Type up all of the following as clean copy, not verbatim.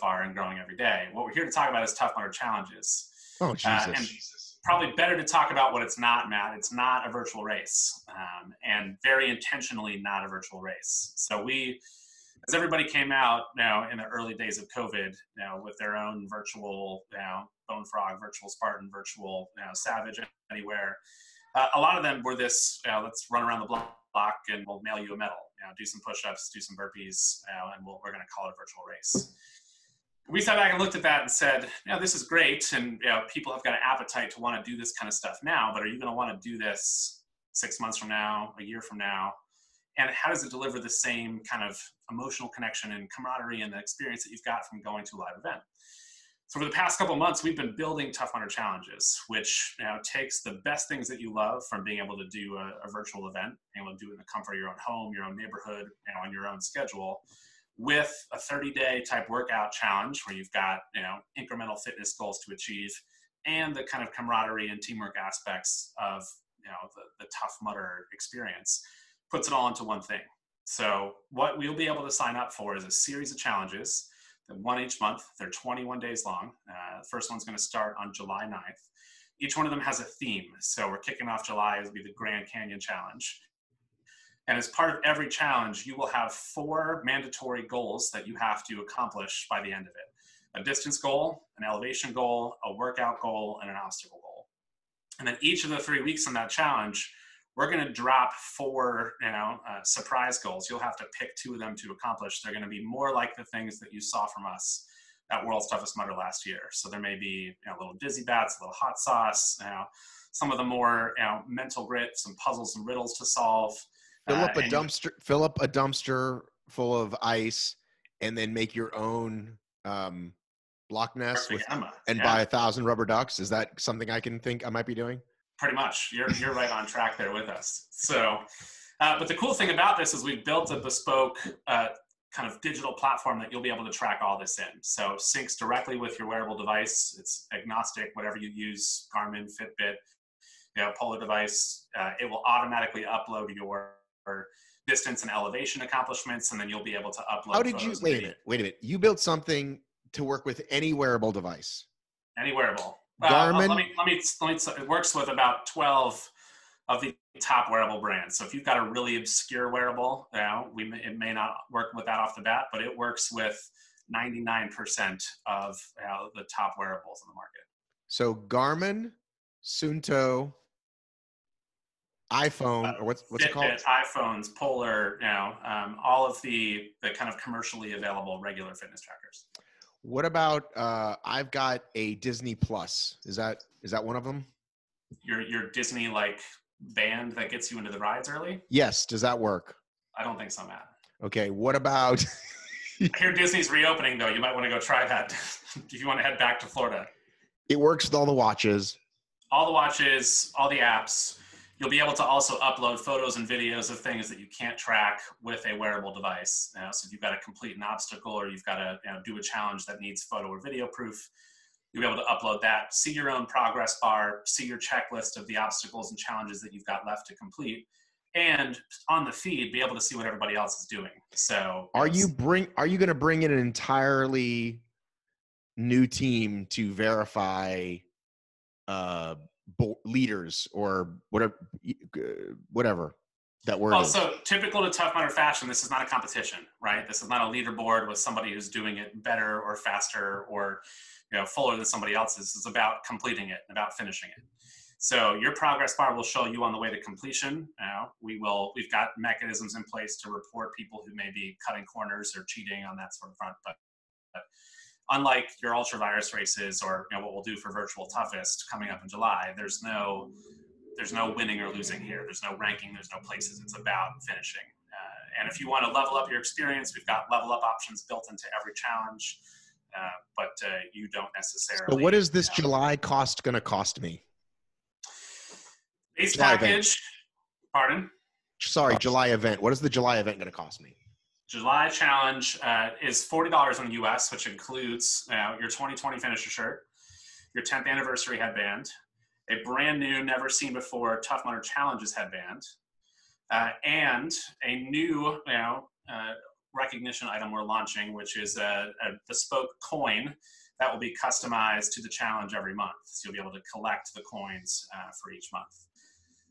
far and growing every day. What we're here to talk about is Tough Mudder Challenges. Oh, Jesus. And probably better to talk about what it's not, Matt. It's not a virtual race, and very intentionally not a virtual race. So we, as everybody came out now in the early days of COVID, with their own virtual, Bone Frog, virtual Spartan, virtual, Savage Anywhere, a lot of them were this, let's run around the block and we'll mail you a medal, do some push-ups, do some burpees, and we're going to call it a virtual race. We sat back and looked at that and said, this is great, and people have got an appetite to want to do this kind of stuff now, but are you going to want to do this 6 months from now, a year from now? And how does it deliver the same kind of emotional connection and camaraderie and the experience that you've got from going to a live event? So for the past couple of months, we've been building Tough Mudder Challenges, which takes the best things that you love from being able to do a virtual event, being able to do it in the comfort of your own home, your own neighborhood, on your own schedule, with a 30-day type workout challenge where you've got incremental fitness goals to achieve, and the kind of camaraderie and teamwork aspects of the Tough Mudder experience. Puts it all into one thing. So what we'll be able to sign up for is a series of challenges, one each month. They're 21 days long. The first one's going to start on July 9th. Each one of them has a theme. So we're kicking off July, it'll be the Grand Canyon Challenge. And as part of every challenge, you will have 4 mandatory goals that you have to accomplish by the end of it. A distance goal, an elevation goal, a workout goal, and an obstacle goal. And then each of the 3 weeks in that challenge, we're going to drop 4, surprise goals. You'll have to pick 2 of them to accomplish. They're going to be more like the things that you saw from us at World's Toughest Mudder last year. So there may be a little dizzy bats, a little hot sauce, some of the more mental grit, some puzzles and riddles to solve. Fill up a dumpster full of ice, and then make your own Loch Ness buy 1,000 rubber ducks. Is that something I can think I might be doing? Pretty much. You're right on track there with us. So, but the cool thing about this is we've built a bespoke kind of digital platform that you'll be able to track all this in. So syncs directly with your wearable device. It's agnostic, whatever you use, Garmin, Fitbit, Polar device. It will automatically upload your distance and elevation accomplishments, and then you'll be able to upload. How did you, wait a minute. You built something to work with any wearable device? Any wearable. Garmin. Let me. It works with about 12 of the top wearable brands. So if you've got a really obscure wearable, it may not work with that off the bat, but it works with 99% of the top wearables in the market. So Garmin, Suunto, iPhone, or what's Fitbit, it called? iPhones, Polar, all of the kind of commercially available regular fitness trackers. What about I've got a Disney Plus. Is that one of them? Your Disney band that gets you into the rides early? Yes. Does that work? I don't think so, Matt. Okay. What about I hear Disney's reopening though. You might want to go try that if you want to head back to Florida. It works with all the watches. All the watches, all the apps. You'll be able to also upload photos and videos of things that you can't track with a wearable device. So if you've got to complete an obstacle or you've got to do a challenge that needs photo or video proof, you'll be able to upload that, see your own progress bar, see your checklist of the obstacles and challenges that you've got left to complete, and on the feed, be able to see what everybody else is doing. So are you going to bring in an entirely new team to verify leaders or whatever that word is? So typical to Tough Mudder fashion, this is not a competition, right? This is not a leaderboard with somebody who's doing it better or faster or fuller than somebody else's. This is about completing it, about finishing it. So your progress bar will show you on the way to completion. We've got mechanisms in place to report people who may be cutting corners or cheating on that sort of front, but unlike your ultra virus races or what we'll do for virtual toughest coming up in July, there's no winning or losing here. There's no ranking. There's no places. It's about finishing. And if you want to level up your experience, we've got level up options built into every challenge. But you don't necessarily. So what is this July cost going to cost me? Base package. Pardon? Sorry, July event. What is the July event going to cost me? July challenge is $40 in the US, which includes your 2020 finisher shirt, your 10th anniversary headband, a brand new, never seen before Tough Mudder Challenges headband, and a new recognition item we're launching, which is a bespoke coin that will be customized to the challenge every month. So you'll be able to collect the coins for each month.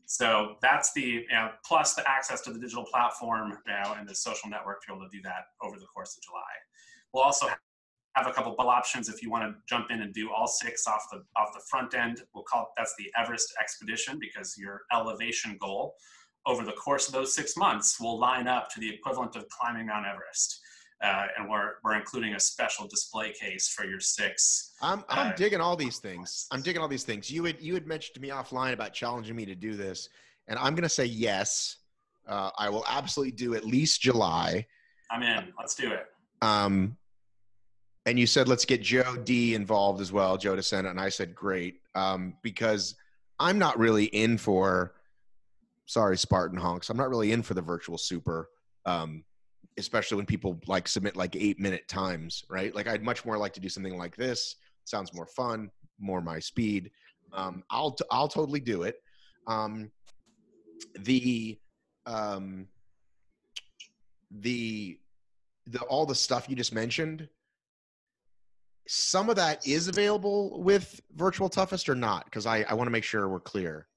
So that's the, plus the access to the digital platform and the social network to be able to do that over the course of July. We'll also have a couple of options if you want to jump in and do all 6 off the front end. We'll call it, that's the Everest Expedition, because your elevation goal over the course of those 6 months will line up to the equivalent of climbing Mount Everest. And we're including a special display case for your 6. I'm digging all these things. I'm digging all these things. You had mentioned to me offline about challenging me to do this, and I'm going to say yes. I will absolutely do at least July. I'm in. Let's do it. And you said let's get Joe D involved as well, Joe DeSena, and I said great, because I'm not really in for. Sorry, Spartan honks. I'm not really in for the virtual super. Especially when people like submit like 8-minute times, right? Like I'd much more like to do something like this. Sounds more fun, more my speed. I'll totally do it. The all the stuff you just mentioned, some of that is available with Virtual Toughest or not? Because I want to make sure we're clear.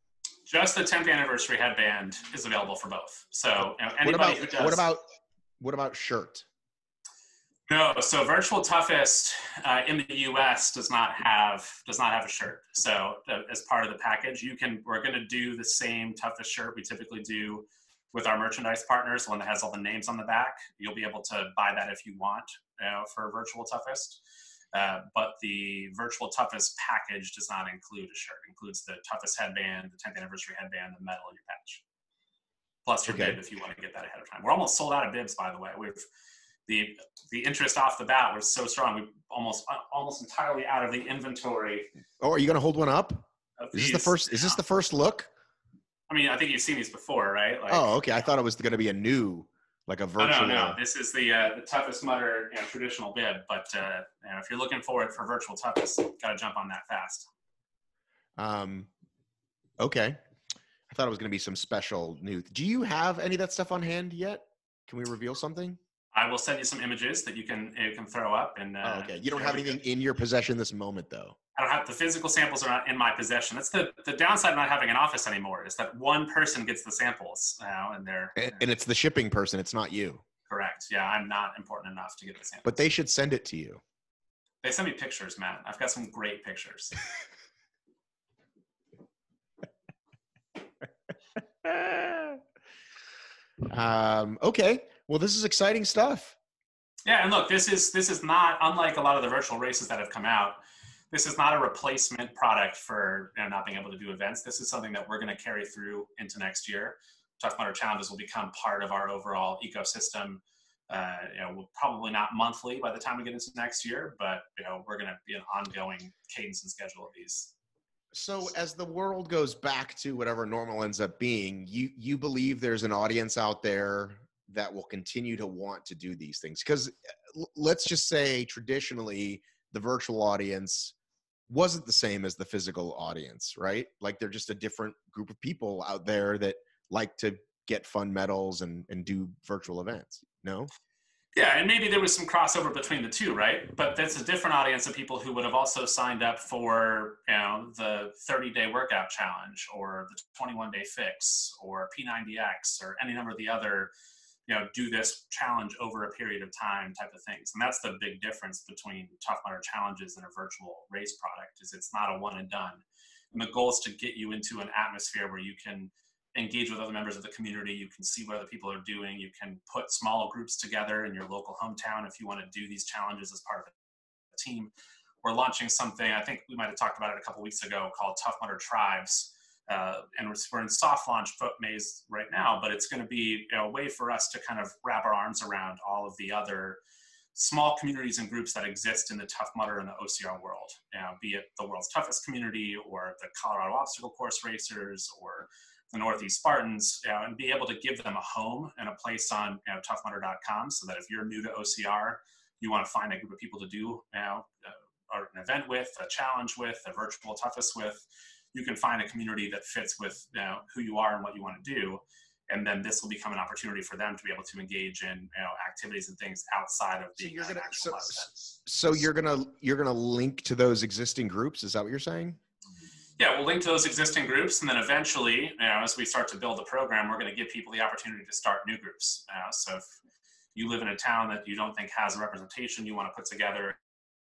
Just the 10th anniversary headband is available for both. So anybody who does. What about shirt? No, so Virtual Toughest in the U.S. does not have a shirt. So as part of the package, we're going to do the same toughest shirt we typically do with our merchandise partners, the one that has all the names on the back. You'll be able to buy that if you want for Virtual Toughest. But the Virtual Toughest package does not include a shirt. It includes the toughest headband, the 10th anniversary headband, the medal, and your patch. Plus your bib if you want to get that ahead of time. We're almost sold out of bibs, by the way. The interest off the bat was so strong. We're almost entirely out of the inventory. Oh, are you going to hold one up? Is this the first look? I mean, I think you've seen these before, right? Like, oh, okay. I thought it was going to be a new, like a virtual. Oh, no. This is the Toughest Mudder traditional bib. But if you're looking for it for Virtual Toughest, got to jump on that fast. Okay. I thought it was going to be some special news. Do you have any of that stuff on hand yet? Can we reveal something? I will send you some images that you can throw up. And okay. You don't have anything in your possession this moment, though. I don't have the physical samples are not in my possession. That's the downside of not having an office anymore is that one person gets the samples now, and and it's the shipping person. It's not you. Correct. Yeah, I'm not important enough to get the samples. But they should send it to you. They send me pictures, Matt. I've got some great pictures. Okay. Well, this is exciting stuff. Yeah, and look, this is not unlike a lot of the virtual races that have come out. This is not a replacement product for not being able to do events. This is something that we're going to carry through into next year. Tough Mudder Challenges will become part of our overall ecosystem. We'll probably not monthly by the time we get into next year, but we're going to be an ongoing cadence and schedule of these. So as the world goes back to whatever normal ends up being, you believe there's an audience out there that will continue to want to do these things? Because let's just say traditionally the virtual audience wasn't the same as the physical audience, right? Like they're just a different group of people out there that like to get fun medals and do virtual events. No? Yeah, and maybe there was some crossover between the two, right? But that's a different audience of people who would have also signed up for, the 30-day workout challenge or the 21-day fix or P90X or any number of the other, do this challenge over a period of time type of things. And that's the big difference between Tough Mudder Challenges and a virtual race product is it's not a one and done. And the goal is to get you into an atmosphere where you can engage with other members of the community. You can see what other people are doing. You can put small groups together in your local hometown if you want to do these challenges as part of a team. We're launching something, I think we might have talked about it a couple weeks ago, called Tough Mudder Tribes. And we're in soft launch phase right now, but it's going to be a way for us to kind of wrap our arms around all of the other small communities and groups that exist in the Tough Mudder and the OCR world, be it the world's toughest community or the Colorado obstacle course racers or the Northeast Spartans, and be able to give them a home and a place on toughmudder.com so that if you're new to OCR, you want to find a group of people to do or an event with, a challenge with, a virtual toughest with, you can find a community that fits with who you are and what you want to do. And then this will become an opportunity for them to be able to engage in activities and things outside of the actual event. So you're gonna link to those existing groups. Is that what you're saying? Yeah, we'll link to those existing groups, and then eventually, as we start to build the program, we're going to give people the opportunity to start new groups. So if you live in a town that you don't think has a representation, you want to put together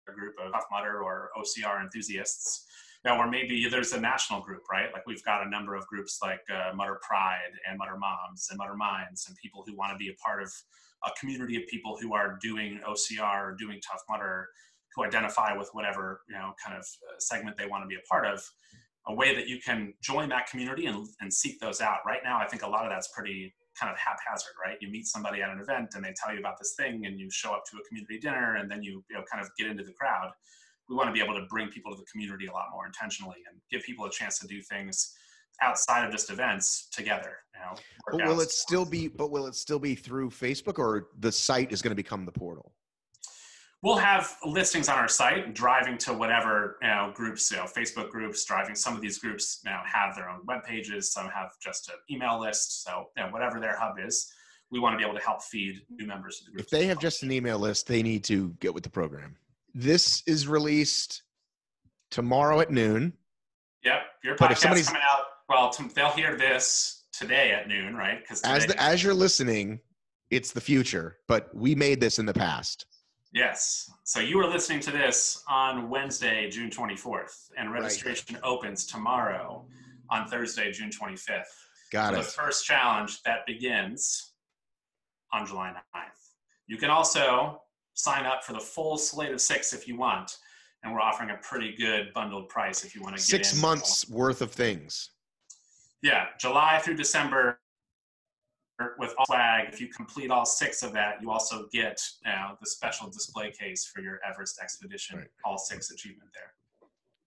a group of Tough Mudder or OCR enthusiasts, or maybe there's a national group, right? Like we've got a number of groups like Mudder Pride and Mudder Moms and Mudder Minds, and people who want to be a part of a community of people who are doing OCR or doing Tough Mudder, who identify with whatever kind of segment they want to be a part of. A way that you can join that community and seek those out. Right now, I think a lot of that's pretty kind of haphazard, right? You meet somebody at an event and they tell you about this thing, and you show up to a community dinner, and then you kind of get into the crowd. We want to be able to bring people to the community a lot more intentionally and give people a chance to do things outside of just events together. But will it still be through Facebook, or the site is going to become the portal? We'll have listings on our site, driving to whatever groups, Facebook groups, driving. Some of these groups now have their own web pages. Some have just an email list. So whatever their hub is, we want to be able to help feed new members of the group. If they have just an email list, they need to get with the program. This is released tomorrow at noon. Yep, your podcast is coming out. Well, they'll hear this today at noon, right? Because as you're listening, it's the future, but we made this in the past. Yes. So you are listening to this on Wednesday, June 24th, and registration opens tomorrow on Thursday, June 25th. Got it. The first challenge that begins on July 9th. You can also sign up for the full slate of 6 if you want, and we're offering a pretty good bundled price if you want to get 6 months worth of things. Yeah, July through December. With all swag, if you complete all 6 of that, you also get the special display case for your Everest expedition, all 6 achievement there.